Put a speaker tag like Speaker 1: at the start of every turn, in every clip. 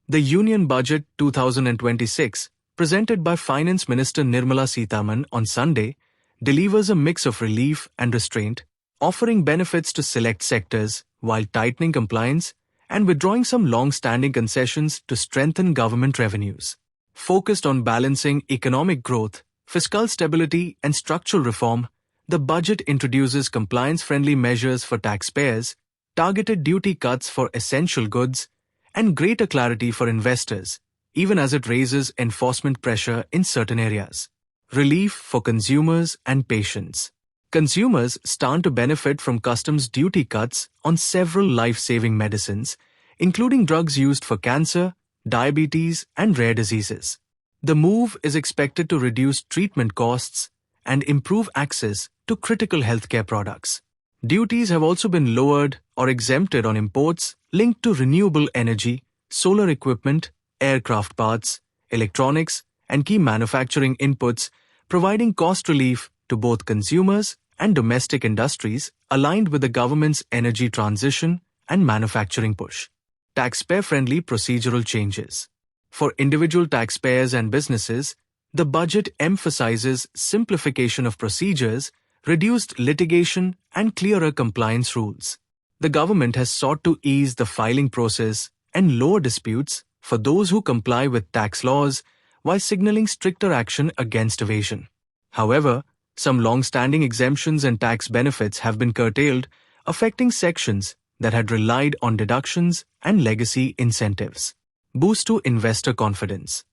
Speaker 1: The Union Budget 2026, presented by Finance Minister Nirmala Sitharaman on Sunday, delivers a mix of relief and restraint, offering benefits to select sectors while tightening compliance and withdrawing some long-standing concessions to strengthen government revenues. Focused on balancing economic growth, fiscal stability, and structural reform, the budget introduces compliance-friendly measures for taxpayers, targeted duty cuts for essential goods, and greater clarity for investors, even as it raises enforcement pressure in certain areas. Relief for consumers and patients. Consumers stand to benefit from customs duty cuts on several life-saving medicines, including drugs used for cancer, diabetes, and rare diseases. The move is expected to reduce treatment costs and improve access to critical healthcare products. Duties have also been lowered or exempted on imports linked to renewable energy, solar equipment, aircraft parts, electronics, and key manufacturing inputs, providing cost relief to both consumers and domestic industries aligned with the government's energy transition and manufacturing push. Taxpayer-friendly procedural changes. For individual taxpayers and businesses, the budget emphasizes simplification of procedures, reduced litigation, and clearer compliance rules. The government has sought to ease the filing process and lower disputes for those who comply with tax laws while signaling stricter action against evasion. However, some long-standing exemptions and tax benefits have been curtailed, affecting sections that had relied on deductions and legacy incentives. Boost to investor confidence.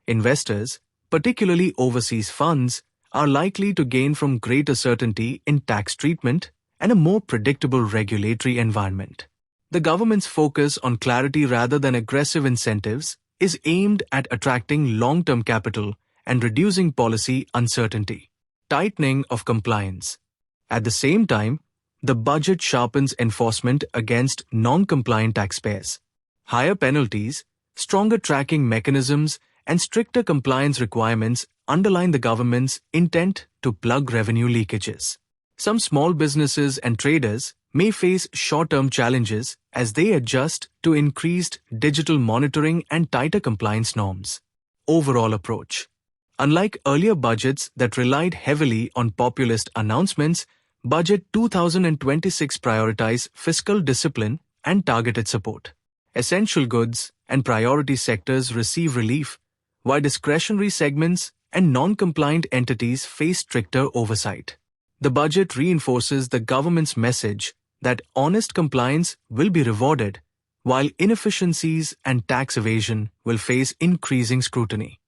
Speaker 1: Investors, particularly overseas funds, are likely to gain from greater certainty in tax treatment and a more predictable regulatory environment. The government's focus on clarity rather than aggressive incentives is aimed at attracting long-term capital and reducing policy uncertainty. Tightening of compliance. At the same time, the budget sharpens enforcement against non-compliant taxpayers. Higher penalties, stronger tracking mechanisms, and stricter compliance requirements underline the government's intent to plug revenue leakages. Some small businesses and traders may face short-term challenges as they adjust to increased digital monitoring and tighter compliance norms. Overall approach. Unlike earlier budgets that relied heavily on populist announcements, Budget 2026 prioritized fiscal discipline and targeted support. Essential goods and priority sectors receive relief, while discretionary segments and non-compliant entities face stricter oversight. The budget reinforces the government's message that honest compliance will be rewarded, while inefficiencies and tax evasion will face increasing scrutiny.